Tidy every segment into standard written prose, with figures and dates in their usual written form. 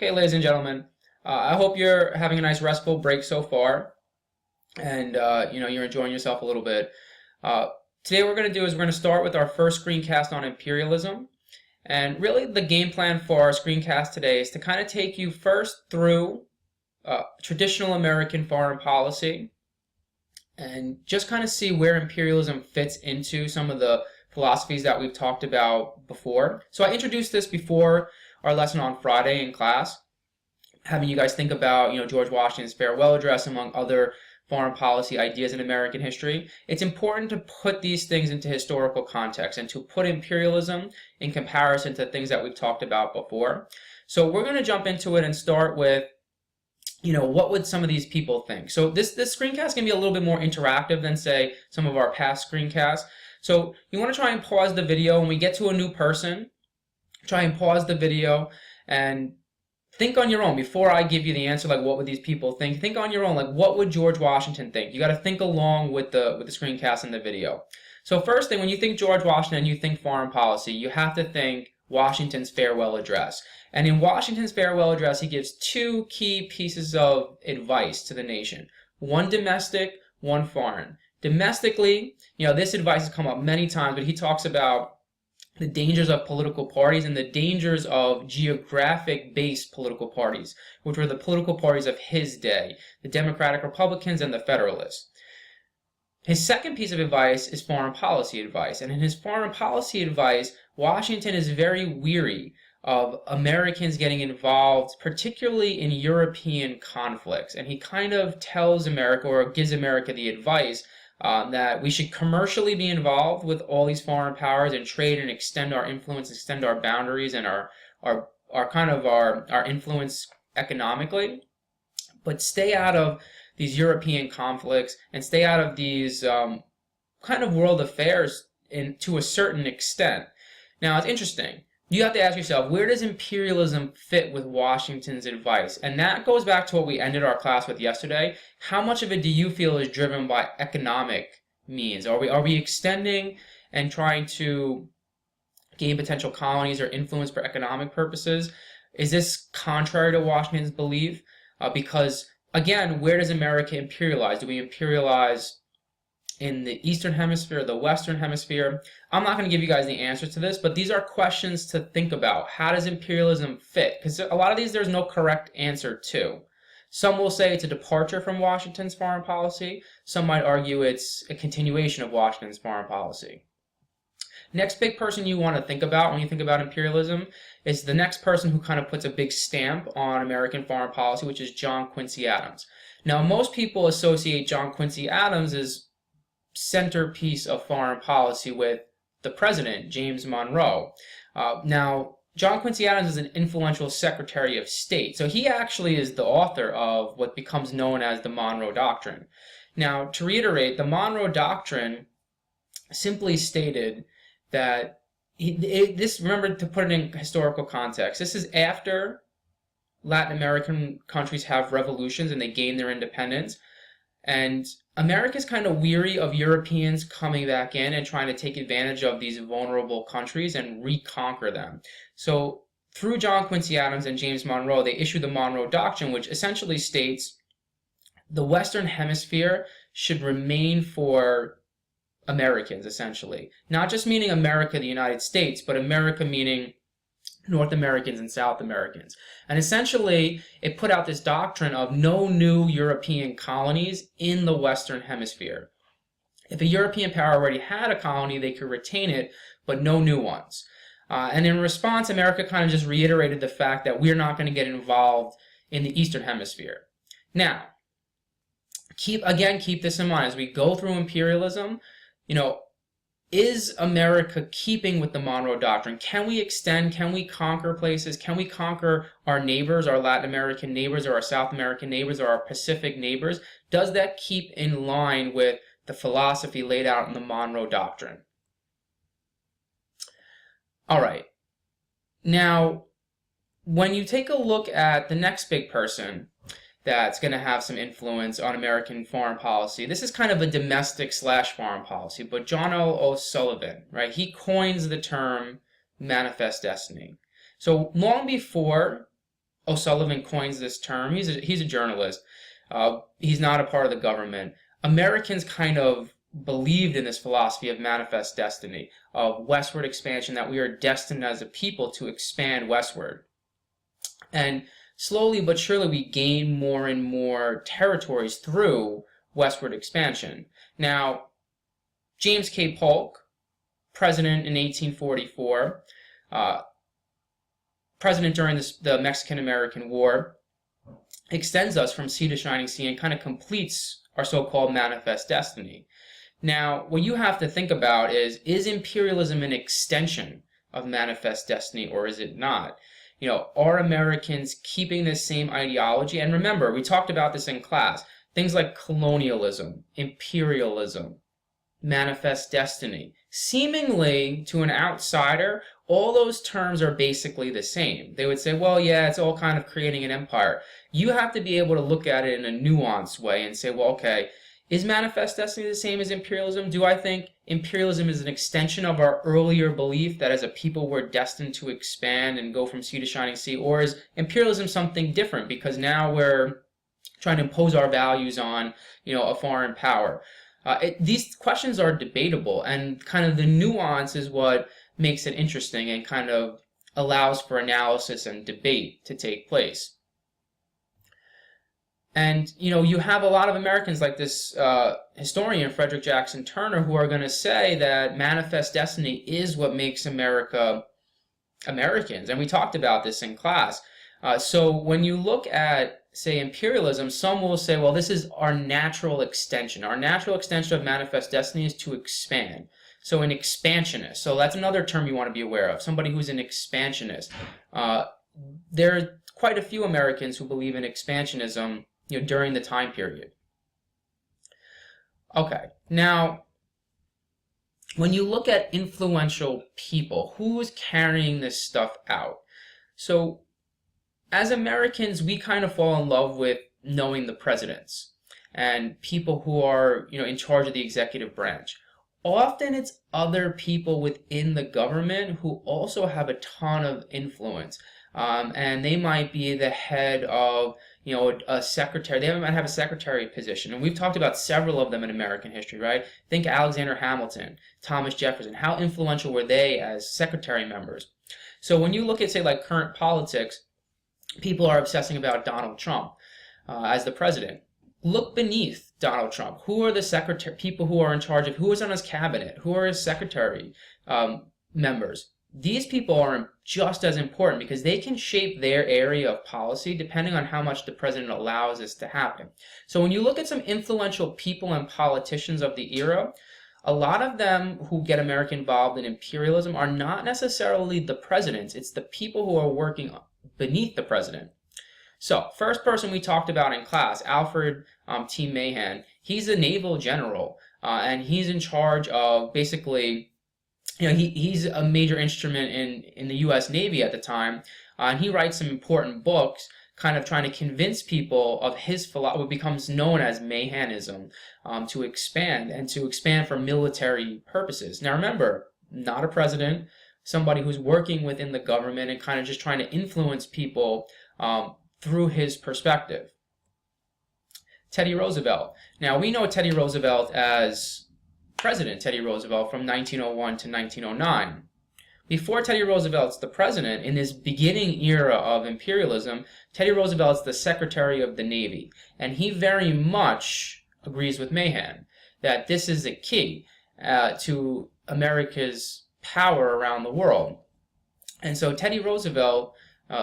Okay, ladies and gentlemen, I hope you're having a nice restful break so far, and you're enjoying yourself a little bit. Today, what we're going to do is we're going to start with our first screencast on imperialism, and really the game plan for our screencast today is to kind of take you first through traditional American foreign policy, and just kind of see where imperialism fits into some of the philosophies that we've talked about before. So I introduced this before our lesson on Friday in class, having you guys think about, George Washington's farewell address among other foreign policy ideas in American history. It's important to put these things into historical context and to put imperialism in comparison to things that we've talked about before. So we're going to jump into it and start with, what would some of these people think? So this screencast can be a little bit more interactive than, say, some of our past screencasts. So you want to try and pause the video when we get to a new person. Try and pause the video and think on your own before I give you the answer, like what would these people think? Think on your own, like what would George Washington think? You got to think along with the screencast and the video. So first thing, when you think George Washington, you think foreign policy, you have to think Washington's farewell address. And in Washington's farewell address, he gives two key pieces of advice to the nation. One domestic, one foreign. Domestically, this advice has come up many times, but he talks about the dangers of political parties and the dangers of geographic-based political parties, which were the political parties of his day, the Democratic Republicans and the Federalists. His second piece of advice is foreign policy advice, and in his foreign policy advice, Washington is very weary of Americans getting involved, particularly in European conflicts, and he kind of tells America, or gives America the advice, that we should commercially be involved with all these foreign powers and trade and extend our influence, extend our boundaries and our influence economically, but stay out of these European conflicts and stay out of these kind of world affairs to a certain extent. Now, it's interesting. You have to ask yourself, where does imperialism fit with Washington's advice? And that goes back to what we ended our class with yesterday. How much of it do you feel is driven by economic means? Are we extending and trying to gain potential colonies or influence for economic purposes? Is this contrary to Washington's belief? Because, again, where does America imperialize? Do we imperialize in the Eastern Hemisphere, the Western Hemisphere? I'm not going to give you guys the answers to this, but these are questions to think about. How does imperialism fit? Because a lot of these there's no correct answer to. Some will say it's a departure from Washington's foreign policy. Some might argue it's a continuation of Washington's foreign policy. Next big person you want to think about when you think about imperialism is the next person who kind of puts a big stamp on American foreign policy, which is John Quincy Adams. Now, most people associate John Quincy Adams as centerpiece of foreign policy with the president, James Monroe. Now, John Quincy Adams is an influential Secretary of State, so he actually is the author of what becomes known as the Monroe Doctrine. Now, to reiterate, the Monroe Doctrine simply stated that remember, to put it in historical context, this is after Latin American countries have revolutions and they gain their independence. And America's kind of weary of Europeans coming back in and trying to take advantage of these vulnerable countries and reconquer them. So through John Quincy Adams and James Monroe, they issued the Monroe Doctrine, which essentially states the Western Hemisphere should remain for Americans, essentially. Not just meaning America, the United States, but America meaning North Americans and South Americans. And essentially, it put out this doctrine of no new European colonies in the Western Hemisphere. If a European power already had a colony, they could retain it, but no new ones. And in response, America kind of just reiterated the fact that we're not going to get involved in the Eastern Hemisphere. Now, keep this in mind as we go through imperialism. Is America keeping with the Monroe Doctrine? Can we extend? Can we conquer places? Can we conquer our neighbors, our Latin American neighbors, or our South American neighbors, or our Pacific neighbors? Does that keep in line with the philosophy laid out in the Monroe Doctrine? All right. Now, when you take a look at the next big person that's going to have some influence on American foreign policy. This is kind of a domestic / foreign policy, but John L. O'Sullivan, right? He coins the term manifest destiny. So long before O'Sullivan coins this term. He's a journalist. He's not a part of the government. Americans kind of believed in this philosophy of manifest destiny, of westward expansion, that we are destined as a people to expand westward. And slowly but surely we gain more and more territories through westward expansion. Now, James K. Polk, president in 1844, president during the Mexican-American War, extends us from sea to shining sea and kind of completes our so-called manifest destiny. Now, what you have to think about is imperialism an extension of manifest destiny, or is it not? Are Americans keeping this same ideology? And remember, we talked about this in class. Things like colonialism, imperialism, manifest destiny. Seemingly, to an outsider, all those terms are basically the same. They would say, well, yeah, it's all kind of creating an empire. You have to be able to look at it in a nuanced way and say, well, okay, is manifest destiny the same as imperialism? Do I think imperialism is an extension of our earlier belief that as a people we're destined to expand and go from sea to shining sea? Or is imperialism something different because now we're trying to impose our values on, a foreign power? These questions are debatable, and kind of the nuance is what makes it interesting and kind of allows for analysis and debate to take place. And, you have a lot of Americans like this historian, Fredrick Jackson Turner, who are going to say that manifest destiny is what makes America Americans. And we talked about this in class. So when you look at, say, imperialism, some will say, well, this is our natural extension. Our natural extension of manifest destiny is to expand. So an expansionist. So that's another term you want to be aware of. Somebody who's an expansionist. There are quite a few Americans who believe in expansionism, during the time period. Okay, now, when you look at influential people, who is carrying this stuff out? So, as Americans, we kind of fall in love with knowing the presidents and people who are, in charge of the executive branch. Often it's other people within the government who also have a ton of influence. And they might be the head of, a secretary. They might have a secretary position. And we've talked about several of them in American history, right? Think Alexander Hamilton, Thomas Jefferson. How influential were they as secretary members? So when you look at, say, like current politics, people are obsessing about Donald Trump as the president. Look beneath Donald Trump. Who are the people who are in charge of, who is on his cabinet? Who are his secretary members? These people are just as important because they can shape their area of policy depending on how much the president allows this to happen. So when you look at some influential people and politicians of the era, a lot of them who get America involved in imperialism are not necessarily the presidents. It's the people who are working beneath the president. So, first person we talked about in class, Alfred T. Mahan. He's a naval general, and he's in charge of basically, he's a major instrument in the U.S. Navy at the time, and he writes some important books kind of trying to convince people of his what becomes known as Mahanism, to expand for military purposes. Now remember, not a president, somebody who's working within the government and kind of just trying to influence people through his perspective. Teddy Roosevelt. Now we know Teddy Roosevelt as President Teddy Roosevelt from 1901 to 1909. Before Teddy Roosevelt's the president, in this beginning era of imperialism, Teddy Roosevelt's the Secretary of the Navy, and he very much agrees with Mahan that this is a key to America's power around the world. And so Teddy Roosevelt,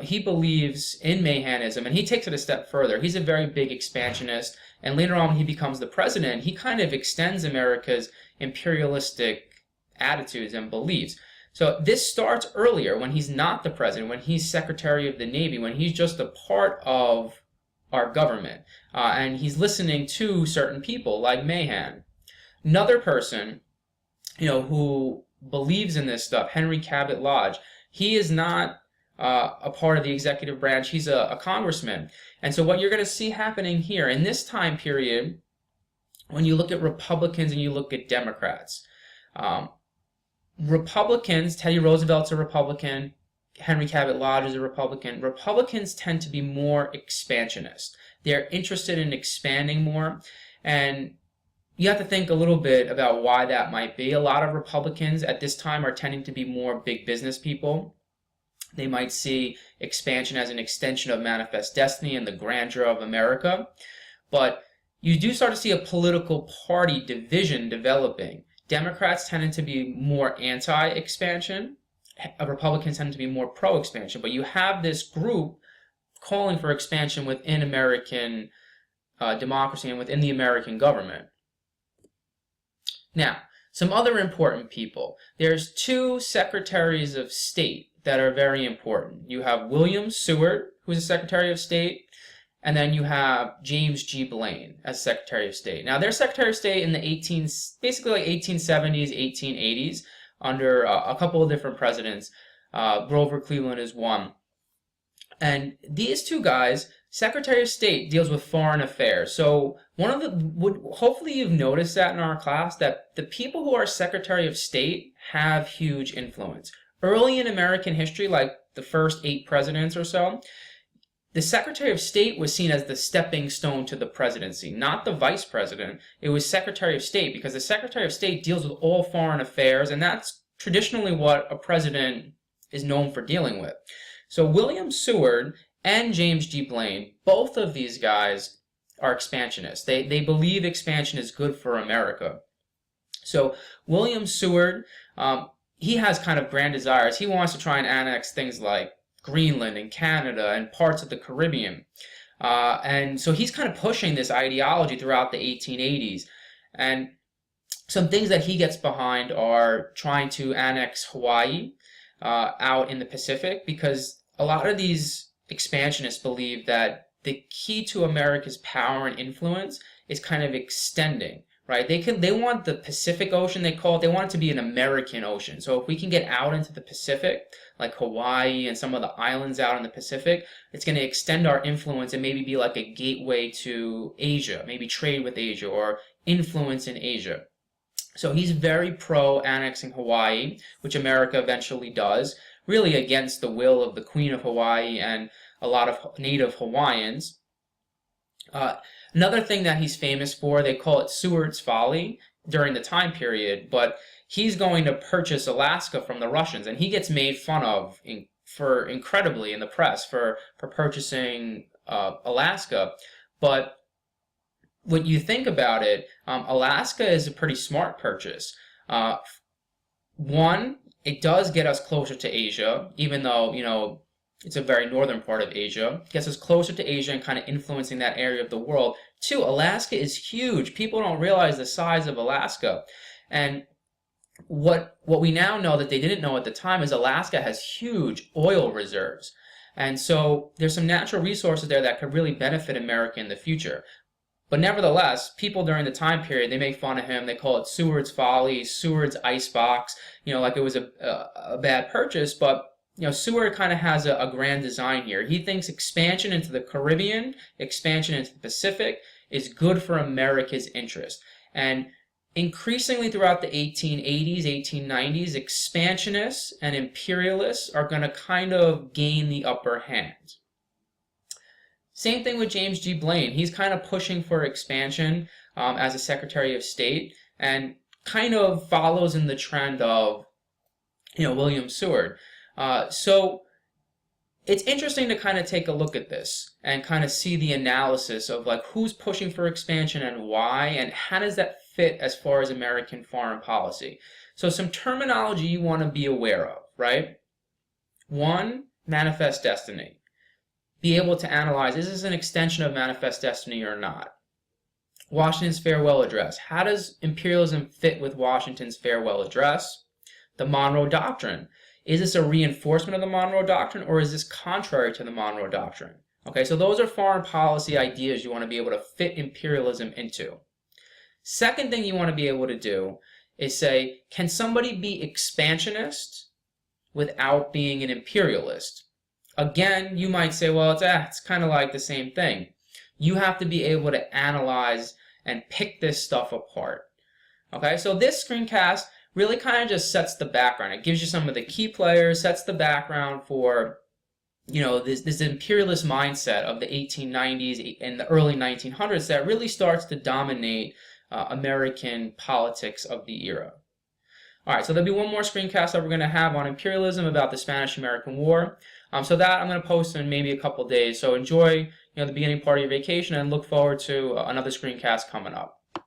he believes in Mahanism, and he takes it a step further. He's a very big expansionist, and later on when he becomes the president, he kind of extends America's imperialistic attitudes and beliefs. So this starts earlier when he's not the president, when he's Secretary of the Navy, when he's just a part of our government, and he's listening to certain people like Mahan. Another person, who believes in this stuff, Henry Cabot Lodge, he is not a part of the executive branch. He's a congressman. And so what you're going to see happening here in this time period, when you look at Republicans and you look at Democrats, Republicans, Teddy Roosevelt's a Republican, Henry Cabot Lodge is a Republican. Republicans tend to be more expansionist. They're interested in expanding more, and you have to think a little bit about why that might be. A lot of Republicans at this time are tending to be more big business people. They might see expansion as an extension of manifest destiny and the grandeur of America. But you do start to see a political party division developing. Democrats tended to be more anti-expansion. Republicans tend to be more pro-expansion. But you have this group calling for expansion within American democracy and within the American government. Now, some other important people. There's two secretaries of state that are very important. You have William Seward, who's a Secretary of State, and then you have James G. Blaine as Secretary of State. Now, they're Secretary of State in the basically like 1870s, 1880s, under a couple of different presidents. Grover Cleveland is one. And these two guys, Secretary of State deals with foreign affairs. So hopefully you've noticed that in our class, that the people who are Secretary of State have huge influence. Early in American history, like the first 8 presidents or so, the Secretary of State was seen as the stepping stone to the presidency, not the vice president. It was Secretary of State, because the Secretary of State deals with all foreign affairs, and that's traditionally what a president is known for dealing with. So William Seward and James G. Blaine, both of these guys are expansionists. They believe expansion is good for America. So William Seward, he has kind of grand desires. He wants to try and annex things like Greenland and Canada and parts of the Caribbean. And so he's kind of pushing this ideology throughout the 1880s. And some things that he gets behind are trying to annex Hawaii out in the Pacific, because a lot of these expansionists believe that the key to America's power and influence is kind of extending, right? They want the Pacific Ocean, they call it, they want it to be an American ocean. So if we can get out into the Pacific, like Hawaii and some of the islands out in the Pacific, it's going to extend our influence and maybe be like a gateway to Asia, maybe trade with Asia or influence in Asia. So he's very pro-annexing Hawaii, which America eventually does, really against the will of the Queen of Hawaii and a lot of native Hawaiians. Another thing that he's famous for, they call it Seward's Folly during the time period, but he's going to purchase Alaska from the Russians, and he gets made fun of incredibly in the press for purchasing Alaska. But when you think about it, Alaska is a pretty smart purchase. One, it does get us closer to Asia, even though, you know, it's a very northern part of Asia. It gets us closer to Asia and kind of influencing that area of the world. Two, Alaska is huge. People don't realize the size of Alaska. And what we now know that they didn't know at the time is Alaska has huge oil reserves. And so there's some natural resources there that could really benefit America in the future. But nevertheless, people during the time period, they make fun of him. They call it Seward's Folly, Seward's Icebox, you know, like it was a bad purchase. But, you know, Seward kind of has a grand design here. He thinks expansion into the Caribbean, expansion into the Pacific is good for America's interest. And increasingly throughout the 1880s, 1890s, expansionists and imperialists are going to kind of gain the upper hand. Same thing with James G. Blaine. He's kind of pushing for expansion as a Secretary of State, and kind of follows in the trend of, you know, William Seward. So it's interesting to kind of take a look at this and kind of see the analysis of like who's pushing for expansion and why, and how does that fit as far as American foreign policy. So some terminology you want to be aware of, right? One, manifest destiny. Be able to analyze, is this an extension of manifest destiny or not? Washington's farewell address. How does imperialism fit with Washington's farewell address? The Monroe Doctrine. Is this a reinforcement of the Monroe Doctrine, or is this contrary to the Monroe Doctrine? Okay, so those are foreign policy ideas you want to be able to fit imperialism into. Second thing you want to be able to do is say, can somebody be expansionist without being an imperialist? Again, you might say, well, it's kind of like the same thing. You have to be able to analyze and pick this stuff apart. Okay, so this screencast really kind of just sets the background. It gives you some of the key players, sets the background for, you know, this imperialist mindset of the 1890s and the early 1900s that really starts to dominate American politics of the era. All right, so there'll be one more screencast that we're going to have on imperialism about the Spanish-American War. So that I'm going to post in maybe a couple days. So enjoy, you know, the beginning part of your vacation and look forward to another screencast coming up.